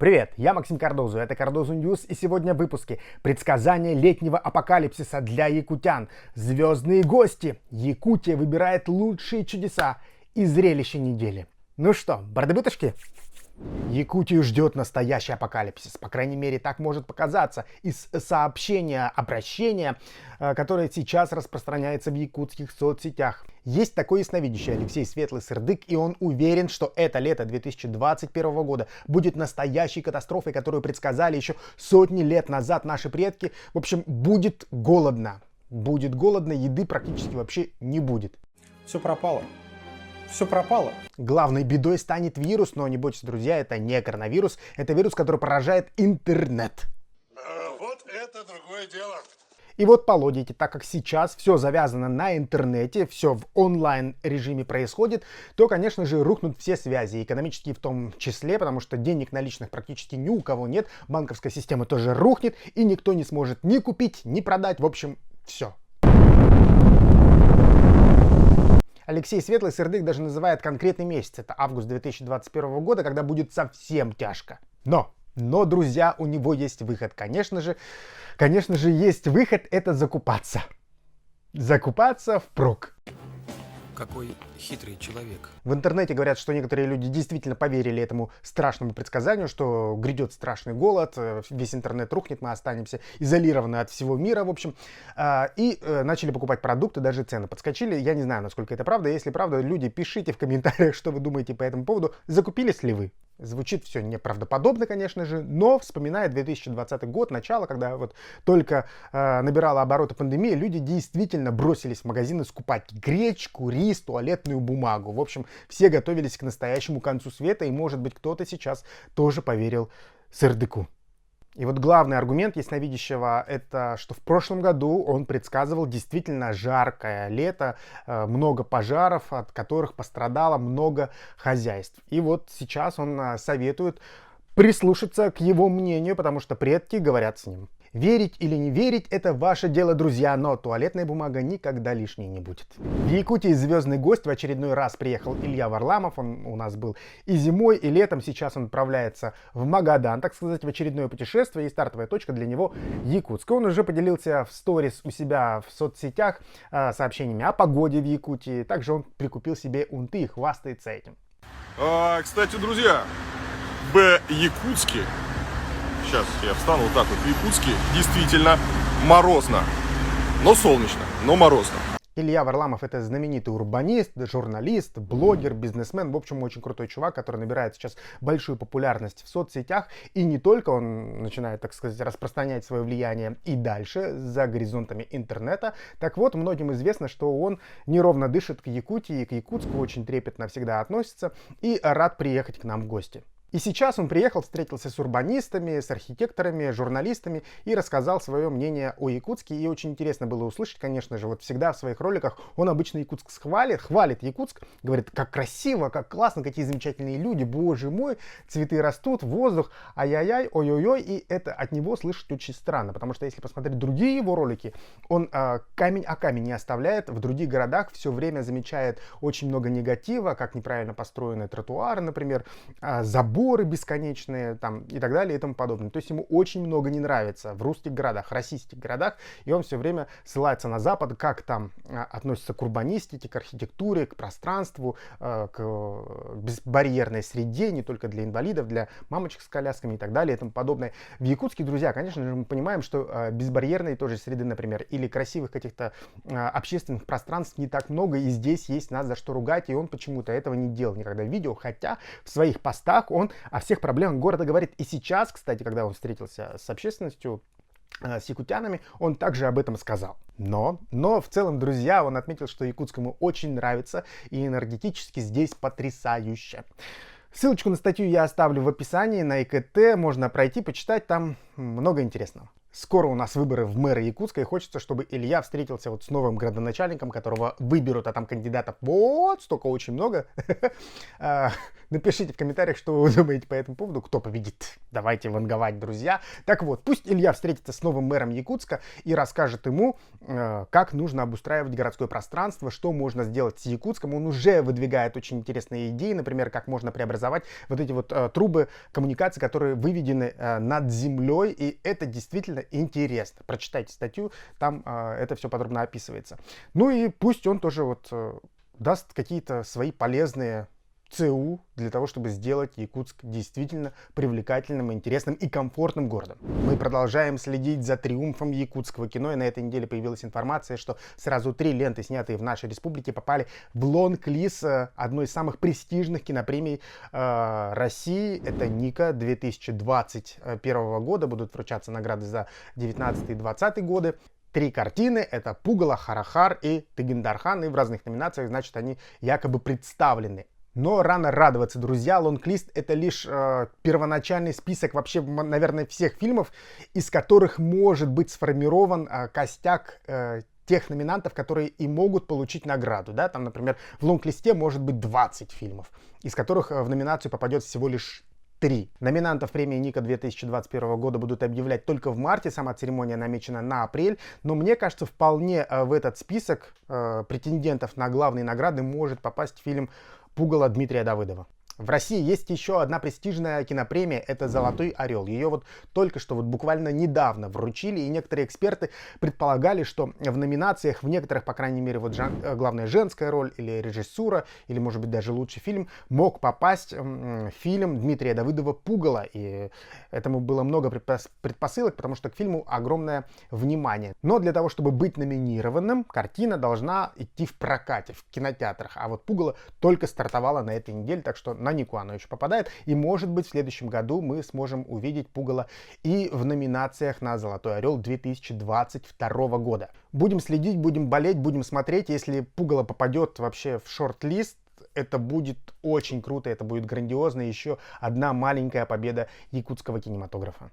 Привет, я Максим Кардозу, это Кардозу Ньюс, и сегодня в выпуске предсказание летнего апокалипсиса для якутян, звездные гости, Якутия выбирает лучшие чудеса и зрелище недели. Ну что, бардабюточки? Якутию ждет настоящий апокалипсис. По крайней мере, так может показаться из обращения, которое сейчас распространяется в якутских соцсетях. Есть такой ясновидящий Алексей Светлый Сырдык, и он уверен, что это лето 2021 года будет настоящей катастрофой, которую предсказали еще сотни лет назад наши предки. В общем, будет голодно. Будет голодно, еды практически вообще не будет. Все пропало. Все пропало. Главной бедой станет вирус, но не бойтесь, друзья, это не коронавирус, это вирус, который поражает интернет. Вот это другое дело. И вот полудите, так как сейчас все завязано на интернете, все в онлайн режиме происходит, то, конечно же, рухнут все связи, экономические в том числе, потому что денег наличных практически ни у кого нет, банковская система тоже рухнет, и никто не сможет ни купить, ни продать, в общем, все. Алексей Светлый Сырдык даже называет конкретный месяц, это август 2021 года, когда будет совсем тяжко. Но, друзья, у него есть выход. Конечно же, есть выход, это закупаться. Закупаться впрок. Какой хитрый человек. В интернете говорят, что некоторые люди действительно поверили этому страшному предсказанию, что грядет страшный голод, весь интернет рухнет, мы останемся изолированы от всего мира, в общем. И начали покупать продукты, даже цены подскочили. Я не знаю, насколько это правда. Если правда, люди, пишите в комментариях, что вы думаете по этому поводу. Закупились ли вы? Звучит все неправдоподобно, конечно же, но вспоминая 2020 год, начало, когда вот только набирала обороты пандемия, люди действительно бросились в магазины скупать гречку, рис, туалетную бумагу. В общем, все готовились к настоящему концу света, и, может быть, кто-то сейчас тоже поверил Сырдыку. И вот главный аргумент ясновидящего — это что в прошлом году он предсказывал действительно жаркое лето, много пожаров, от которых пострадало много хозяйств. И вот сейчас он советует прислушаться к его мнению, потому что предки говорят с ним. Верить или не верить — это ваше дело, друзья, но туалетная бумага никогда лишней не будет. В Якутии звездный гость в очередной раз приехал Илья Варламов, он у нас был и зимой, и летом, сейчас он отправляется в Магадан, так сказать, в очередное путешествие, и стартовая точка для него Якутск. Он уже поделился в сторис у себя в соцсетях сообщениями о погоде в Якутии, также он прикупил себе унты и хвастается этим. Кстати, друзья, в Якутске, сейчас я встану вот так вот, в Якутске действительно морозно, но солнечно, но морозно. Илья Варламов — это знаменитый урбанист, журналист, блогер, бизнесмен, в общем, очень крутой чувак, который набирает сейчас большую популярность в соцсетях, и не только, он начинает, так сказать, распространять свое влияние и дальше, за горизонтами интернета. Так вот, многим известно, что он неровно дышит к Якутии, и к Якутску очень трепетно всегда относится, и рад приехать к нам в гости. И сейчас он приехал, встретился с урбанистами, с архитекторами, журналистами и рассказал свое мнение о Якутске. И очень интересно было услышать, конечно же, вот всегда в своих роликах он обычно Якутск хвалит Якутск, говорит, как красиво, как классно, какие замечательные люди, боже мой, цветы растут, воздух, ай-яй-яй, ой-ой-ой, и это от него слышать очень странно, потому что если посмотреть другие его ролики, он камень о камень не оставляет, в других городах все время замечает очень много негатива, как неправильно построены тротуары, например, заборы бесконечные там, и так далее и тому подобное. То есть ему очень много не нравится в русских городах, российских городах, и он все время ссылается на Запад, как там относится к урбанистике, к архитектуре, к пространству, к безбарьерной среде, не только для инвалидов, для мамочек с колясками и так далее и тому подобное. В Якутске, друзья, конечно же, мы понимаем, что безбарьерной тоже среды, например, или красивых каких-то общественных пространств не так много, и здесь есть нас за что ругать, и он почему-то этого не делал никогда в видео, хотя в своих постах он о всех проблемах города говорит. И сейчас, кстати, когда он встретился с общественностью, с якутянами, он также об этом сказал. Но в целом, друзья, он отметил, что Якутск ему очень нравится, и энергетически здесь потрясающе. Ссылочку на статью я оставлю в описании на ИКТ, можно пройти, почитать, там много интересного. Скоро у нас выборы в мэры Якутска, и хочется, чтобы Илья встретился вот с новым градоначальником, которого выберут, а там кандидатов вот столько очень много. Напишите в комментариях, что вы думаете по этому поводу, кто победит. Давайте ванговать, друзья. Так вот, пусть Илья встретится с новым мэром Якутска и расскажет ему, как нужно обустраивать городское пространство, что можно сделать с Якутском. Он уже выдвигает очень интересные идеи, например, как можно преобразовать вот эти вот трубы коммуникаций, которые выведены над землей, и это действительно интересно. Прочитайте статью, там это все подробно описывается. Ну и пусть он тоже вот даст какие-то свои полезные ЦУ для того, чтобы сделать Якутск действительно привлекательным, интересным и комфортным городом. Мы продолжаем следить за триумфом якутского кино, и на этой неделе появилась информация, что сразу 3 ленты, снятые в нашей республике, попали в лонг-лист одной из самых престижных кинопремий России. Это Ника 2021 года. Будут вручаться награды за 19 и 20 годы. 3 картины — это «Пугало», «Харахар» и «Тагиндархан», и в разных номинациях, значит, они якобы представлены. Но рано радоваться, друзья, лонг-лист — это лишь первоначальный список вообще, наверное, всех фильмов, из которых может быть сформирован костяк тех номинантов, которые и могут получить награду. Да? Там, например, в лонг-листе может быть 20 фильмов, из которых в номинацию попадет всего лишь 3. Номинантов премии Ника 2021 года будут объявлять только в марте. Сама церемония намечена на апрель. Но мне кажется, вполне в этот список претендентов на главные награды может попасть фильм «Пугало» Дмитрия Давыдова. В России есть еще одна престижная кинопремия, это «Золотой орел». Ее вот только что, вот буквально недавно вручили, и некоторые эксперты предполагали, что в номинациях, в некоторых, по крайней мере, вот главная женская роль или режиссура, или, может быть, даже лучший фильм, мог попасть фильм Дмитрия Давыдова «Пугало». И этому было много предпосылок, потому что к фильму огромное внимание. Но для того, чтобы быть номинированным, картина должна идти в прокате, в кинотеатрах. А вот «Пугало» только стартовала на этой неделе, так что на Нику оно еще попадает, и, может быть, в следующем году мы сможем увидеть «Пугало» и в номинациях на «Золотой орел» 2022 года. Будем следить, будем болеть, будем смотреть. Если «Пугало» попадет вообще в шорт-лист, это будет очень круто, это будет грандиозно. Еще одна маленькая победа якутского кинематографа.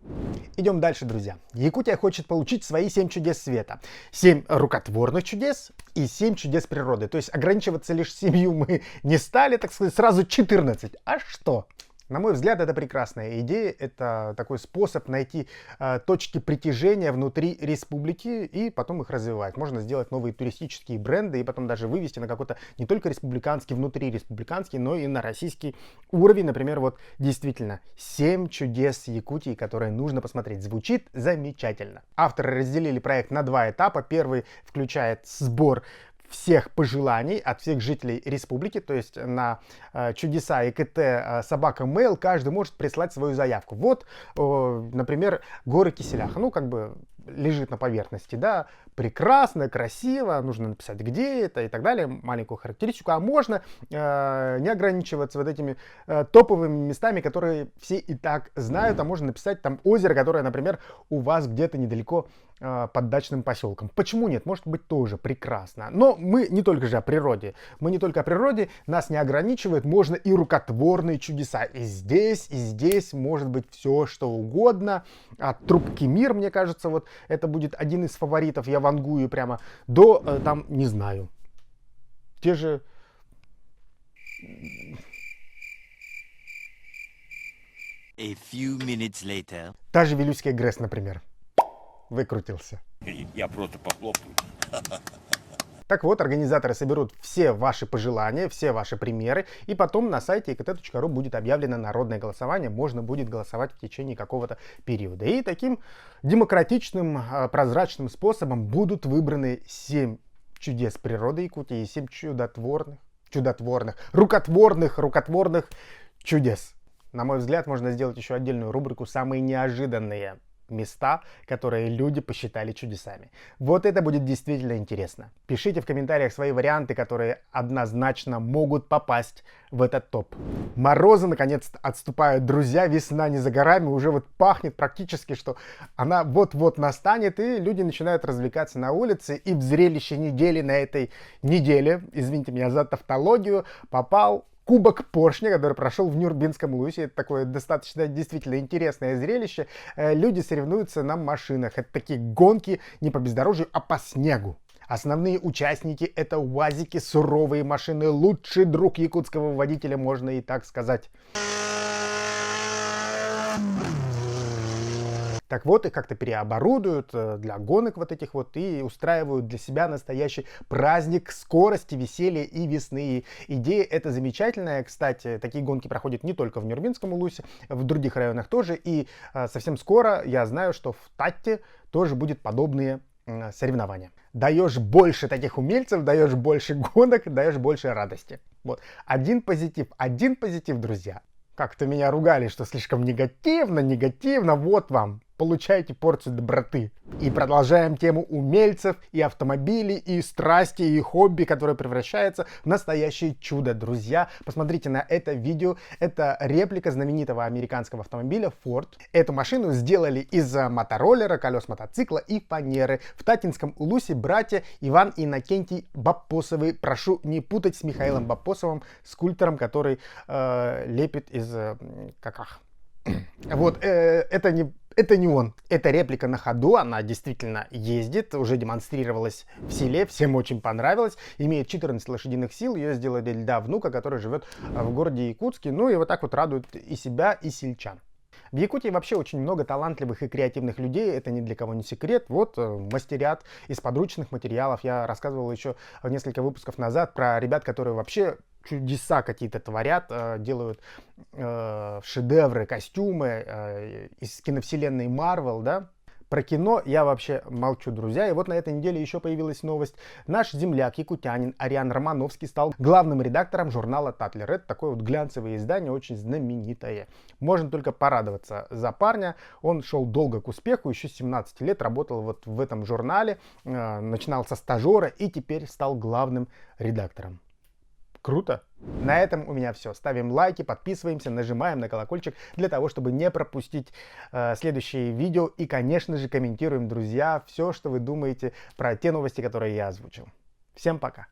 Идем дальше, друзья. Якутия хочет получить свои 7 чудес света. 7 рукотворных чудес и 7 чудес природы. То есть ограничиваться лишь 7 мы не стали, так сказать, сразу 14. А что? На мой взгляд, это прекрасная идея. Это такой способ найти точки притяжения внутри республики и потом их развивать. Можно сделать новые туристические бренды и потом даже вывести на какой-то не только республиканский, внутриреспубликанский, но и на российский уровень. Например, вот действительно 7 чудес Якутии, которые нужно посмотреть. Звучит замечательно. Авторы разделили проект на 2 этапа. Первый включает сбор всех пожеланий от всех жителей республики, то есть на чудеса ИКТ собака Mail каждый может прислать свою заявку. Вот, например, горы Киселяха, ну как бы лежит на поверхности, да, прекрасно, красиво, нужно написать, где это и так далее, маленькую характеристику, а можно не ограничиваться вот этими топовыми местами, которые все и так знают, а можно написать там озеро, которое, например, у вас где-то недалеко под дачным поселком. Почему нет? Может быть, тоже прекрасно. Но мы не только же о природе. Мы не только о природе, нас не ограничивает, можно и рукотворные чудеса. И здесь может быть все, что угодно. От трубки «Мир», мне кажется, вот это будет один из фаворитов, я вангую прямо, до, там, не знаю, те же... A few minutes later. Та же Вилюйский ГРЭС, например. Выкрутился. Я просто похлопаю. Так вот, организаторы соберут все ваши пожелания, все ваши примеры, и потом на сайте ekt.ru будет объявлено народное голосование, можно будет голосовать в течение какого-то периода. И таким демократичным, прозрачным способом будут выбраны 7 чудес природы Якутии и 7 рукотворных чудес. На мой взгляд, можно сделать еще отдельную рубрику «Самые неожиданные места, которые люди посчитали чудесами». Вот это будет действительно интересно. Пишите в комментариях свои варианты, которые однозначно могут попасть в этот топ. Морозы наконец-то отступают, друзья, весна не за горами, уже вот пахнет практически, что она вот-вот настанет, и люди начинают развлекаться на улице, и в зрелище недели на этой неделе, извините меня за тавтологию, попал Кубок Поршня, который прошел в Нюрнбергском Лусе. Это такое достаточно действительно интересное зрелище. Люди соревнуются на машинах. Это такие гонки не по бездорожью, а по снегу. Основные участники — это УАЗики, суровые машины, лучший друг якутского водителя, можно и так сказать. Так вот, их как-то переоборудуют для гонок вот этих вот и устраивают для себя настоящий праздник скорости, веселья и весны. Идея эта замечательная. Кстати, такие гонки проходят не только в Нюрнбергском улусе, в других районах тоже. И совсем скоро я знаю, что в Татте тоже будет подобные соревнования. Даешь больше таких умельцев, даешь больше гонок, даешь больше радости. Вот. Один позитив, друзья. Как-то меня ругали, что слишком негативно, вот вам, получайте порцию доброты. И продолжаем тему умельцев и автомобилей, и страсти, и хобби, которое превращается в настоящее чудо, друзья. Посмотрите на это видео, это реплика знаменитого американского автомобиля Ford. Эту машину сделали из мотороллера, колес мотоцикла и фанеры. В Татинском улусе братья Иван и Иннокентий Бапосовы. Прошу не путать с Михаилом Бапосовым, скульптором, который лепит из каках. Вот, это не он. Это реплика на ходу, она действительно ездит, уже демонстрировалась в селе, всем очень понравилось. Имеет 14 лошадиных сил, ее сделали для внука, который живет в городе Якутске. Ну и вот так вот радует и себя, и сельчан. В Якутии вообще очень много талантливых и креативных людей, это ни для кого не секрет. Вот мастерят из подручных материалов. Я рассказывал еще несколько выпусков назад про ребят, которые вообще чудеса какие-то творят, делают шедевры, костюмы из киновселенной Marvel, да. Про кино я вообще молчу, друзья. И вот на этой неделе еще появилась новость. Наш земляк, якутянин Ариан Романовский стал главным редактором журнала «Татлер». Это такое вот глянцевое издание, очень знаменитое. Можно только порадоваться за парня. Он шел долго к успеху, еще с 17 лет работал вот в этом журнале, начинал со стажера и теперь стал главным редактором. Круто! На этом у меня все. Ставим лайки, подписываемся, нажимаем на колокольчик для того, чтобы не пропустить следующие видео. И, конечно же, комментируем, друзья, все, что вы думаете про те новости, которые я озвучил. Всем пока!